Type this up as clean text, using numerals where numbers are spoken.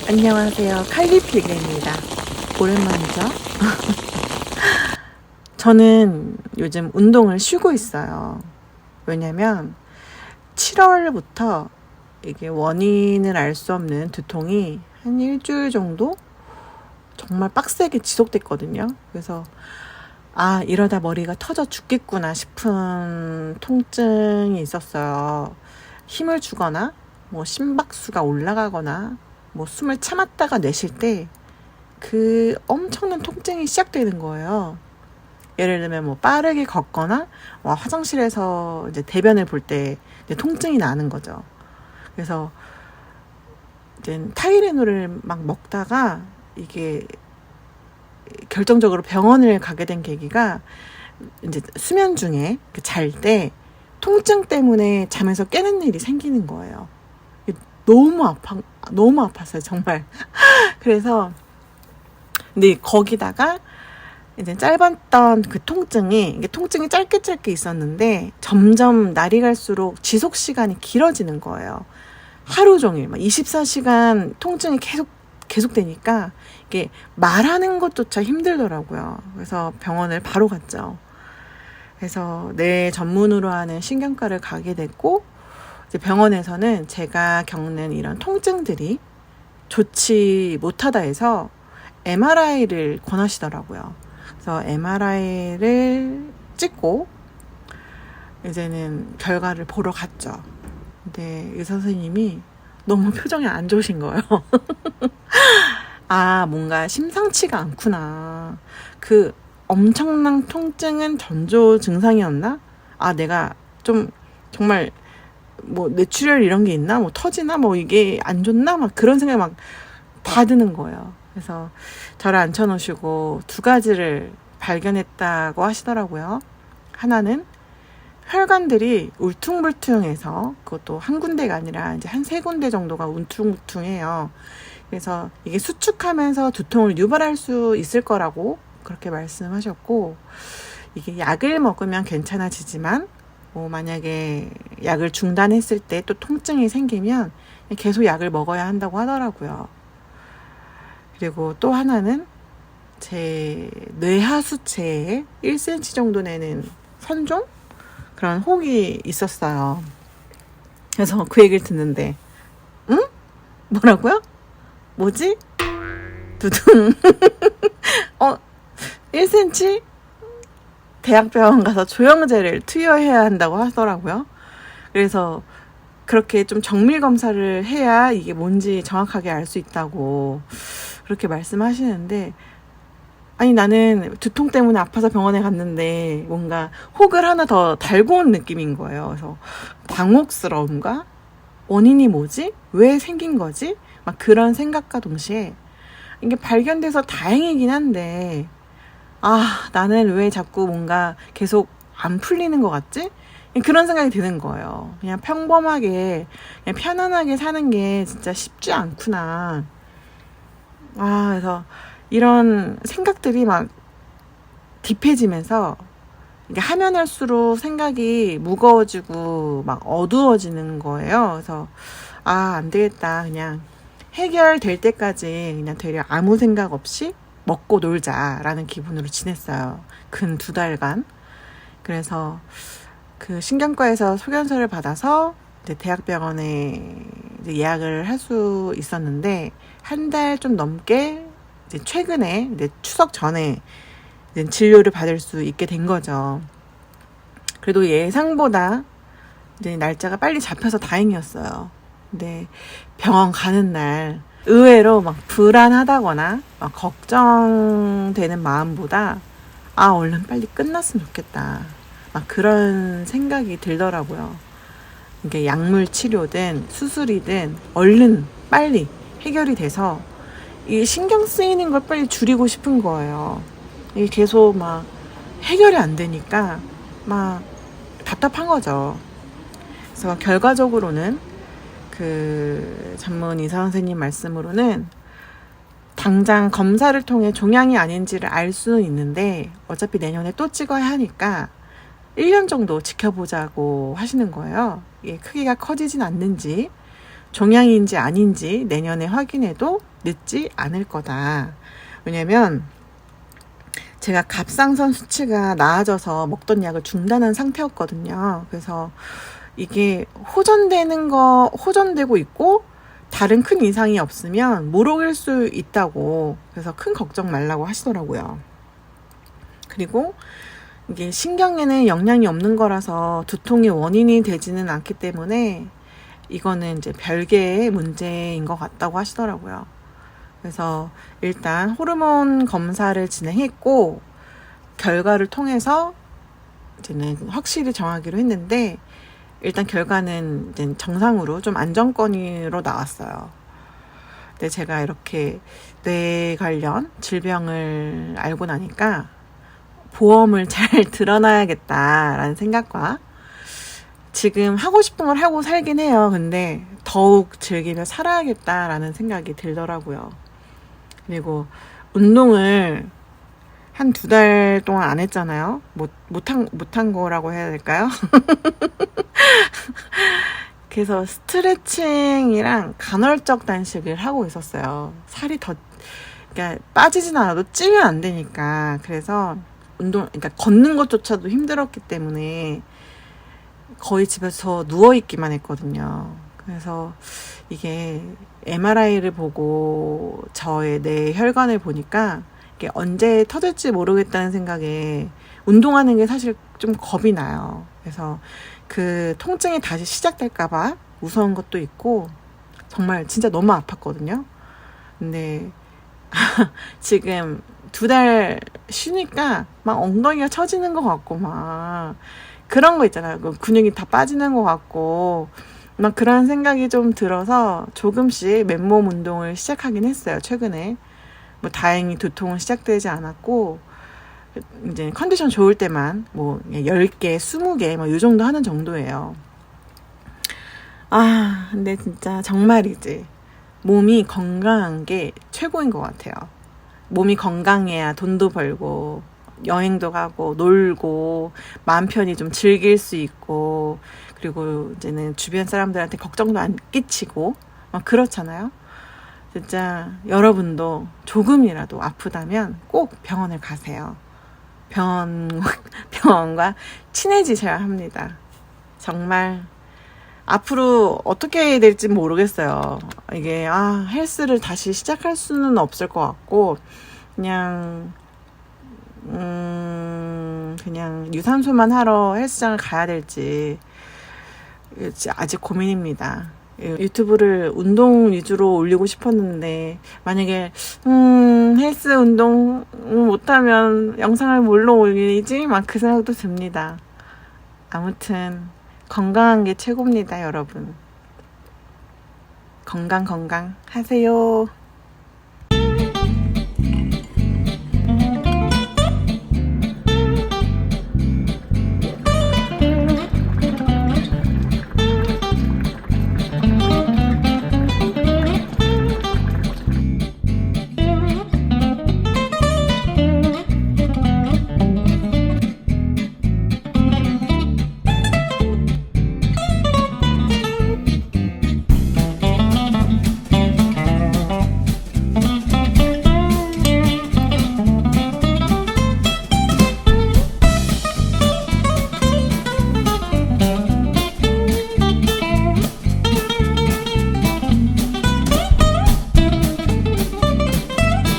안녕하세요. 칼리필레입니다. 오랜만이죠? 저는 요즘 운동을 쉬고 있어요. 왜냐면 7월부터 이게 원인을 알 수 없는 두통이 한 일주일 정도 정말 빡세게 지속됐거든요. 그래서 이러다 머리가 터져 죽겠구나 싶은 통증이 있었어요. 힘을 주거나 뭐 심박수가 올라가거나 뭐 숨을 참았다가 내쉴 때 그 엄청난 통증이 시작되는 거예요. 예를 들면 뭐 빠르게 걷거나 화장실에서 이제 대변을 볼 때 통증이 나는 거죠. 그래서 이제 타이레놀을 막 먹다가 이게 결정적으로 병원을 가게 된 계기가 이제 수면 중에 잘 때 통증 때문에 잠에서 깨는 일이 생기는 거예요. 너무 아팠어요, 정말. 그래서 근데 거기다가 이제 짧았던 그 통증이 짧게 있었는데 점점 날이 갈수록 지속 시간이 길어지는 거예요. 하루 종일 막 24시간 통증이 계속 되니까 이게 말하는 것조차 힘들더라고요. 그래서 병원을 바로 갔죠. 그래서 뇌 전문으로 하는 신경과를 가게 됐고, 이제 병원에서는 제가 겪는 이런 통증들이 좋지 못하다 해서 MRI를 권하시더라고요. 그래서 MRI를 찍고 이제는 결과를 보러 갔죠. 근데 의사 선생님이 너무 표정이 안 좋으신 거예요. 뭔가 심상치가 않구나. 그 엄청난 통증은 전조 증상이었나? 내가 좀 정말 뭐 뇌출혈 이런 게 있나? 뭐 터지나? 뭐 이게 안 좋나? 막 그런 생각이 막 다 드는 거예요. 그래서 저를 앉혀놓으시고 두 가지를 발견했다고 하시더라고요. 하나는 혈관들이 울퉁불퉁해서, 그것도 한 군데가 아니라 이제 한 세 군데 정도가 울퉁불퉁해요. 그래서 이게 수축하면서 두통을 유발할 수 있을 거라고 그렇게 말씀하셨고, 이게 약을 먹으면 괜찮아지지만 만약에 약을 중단했을 때 또 통증이 생기면 계속 약을 먹어야 한다고 하더라고요. 그리고 또 하나는 제 뇌하수체에 1cm 정도 되는 선종? 그런 혹이 있었어요. 그래서 그 얘기를 듣는데 뭐라고요? 뭐지? 두둥 1cm? 대학병원 가서 조영제를 투여해야 한다고 하더라고요. 그래서 그렇게 좀 정밀 검사를 해야 이게 뭔지 정확하게 알 수 있다고 그렇게 말씀하시는데, 나는 두통 때문에 아파서 병원에 갔는데 뭔가 혹을 하나 더 달고 온 느낌인 거예요. 그래서 당혹스러움과 원인이 뭐지? 왜 생긴 거지? 막 그런 생각과 동시에 이게 발견돼서 다행이긴 한데 나는 왜 자꾸 뭔가 계속 안 풀리는 것 같지? 그런 생각이 드는 거예요. 그냥 평범하게 그냥 편안하게 사는 게 진짜 쉽지 않구나. 그래서 이런 생각들이 막 딥해지면서 이게 하면 할수록 생각이 무거워지고 막 어두워지는 거예요. 그래서 안 되겠다. 그냥 해결될 때까지 그냥 되려 아무 생각 없이 먹고 놀자라는 기분으로 지냈어요. 근 2달간. 그래서 그 신경과에서 소견서를 받아서 이제 대학병원에 이제 예약을 할 수 있었는데, 한 달 좀 넘게 이제 최근에 이제 추석 전에 이제 진료를 받을 수 있게 된 거죠. 그래도 예상보다 이제 날짜가 빨리 잡혀서 다행이었어요. 근데 병원 가는 날 의외로 막 불안하다거나 막 걱정되는 마음보다 얼른 빨리 끝났으면 좋겠다, 막 그런 생각이 들더라고요. 이게 약물 치료든 수술이든 얼른 빨리 해결이 돼서 이 신경 쓰이는 걸 빨리 줄이고 싶은 거예요. 이게 계속 막 해결이 안 되니까 막 답답한 거죠. 그래서 결과적으로는 그 전문 의사 선생님 말씀으로는 당장 검사를 통해 종양이 아닌지를 알 수는 있는데 어차피 내년에 또 찍어야 하니까 1년 정도 지켜보자고 하시는 거예요. 이게 크기가 커지진 않는지, 종양인지 아닌지 내년에 확인해도 늦지 않을 거다. 왜냐면 제가 갑상선 수치가 나아져서 먹던 약을 중단한 상태였거든요. 그래서 이게 호전되고 있고 다른 큰 이상이 없으면 모르길 수 있다고, 그래서 큰 걱정 말라고 하시더라고요. 그리고 이게 신경에는 영향이 없는 거라서 두통의 원인이 되지는 않기 때문에 이거는 이제 별개의 문제인 것 같다고 하시더라고요. 그래서 일단 호르몬 검사를 진행했고 결과를 통해서 이제는 확실히 정하기로 했는데, 일단 결과는 이제 정상으로 좀 안정권으로 나왔어요. 근데 제가 이렇게 뇌 관련 질병을 알고 나니까 보험을 잘 들어놔야겠다라는 생각과, 지금 하고 싶은 걸 하고 살긴 해요. 근데 더욱 즐기며 살아야겠다라는 생각이 들더라고요. 그리고 운동을 한 2달 동안 안 했잖아요. 못한 거라고 해야 될까요? 그래서 스트레칭이랑 간헐적 단식을 하고 있었어요. 살이 그러니까 빠지진 않아도 찌면 안 되니까. 그래서 그러니까 걷는 것조차도 힘들었기 때문에 거의 집에서 누워있기만 했거든요. 그래서 이게 MRI를 보고 저의 내 혈관을 보니까 이게 언제 터질지 모르겠다는 생각에 운동하는 게 사실 좀 겁이 나요. 그래서 그 통증이 다시 시작될까봐 무서운 것도 있고, 정말 진짜 너무 아팠거든요. 근데 지금 2달 쉬니까 막 엉덩이가 처지는 것 같고 막 그런 거 있잖아요. 근육이 다 빠지는 것 같고 막 그런 생각이 좀 들어서 조금씩 맨몸 운동을 시작하긴 했어요. 최근에 뭐 다행히 두통은 시작되지 않았고, 이제 컨디션 좋을 때만 뭐 10개, 20개 뭐 이 정도 하는 정도예요. 근데 진짜 정말이지 몸이 건강한 게 최고인 것 같아요. 몸이 건강해야 돈도 벌고 여행도 가고 놀고 마음 편히 좀 즐길 수 있고, 그리고 이제는 주변 사람들한테 걱정도 안 끼치고 막 그렇잖아요. 진짜 여러분도 조금이라도 아프다면 꼭 병원을 가세요. 병원과 친해지셔야 합니다. 정말 앞으로 어떻게 해야 될지 모르겠어요. 이게 헬스를 다시 시작할 수는 없을 것 같고, 그냥 유산소만 하러 헬스장을 가야 될지 아직 고민입니다. 유튜브를 운동 위주로 올리고 싶었는데 만약에 헬스 운동 못하면 영상을 뭘로 올리지? 막 그 생각도 듭니다. 아무튼 건강한 게 최고입니다, 여러분. 건강 하세요.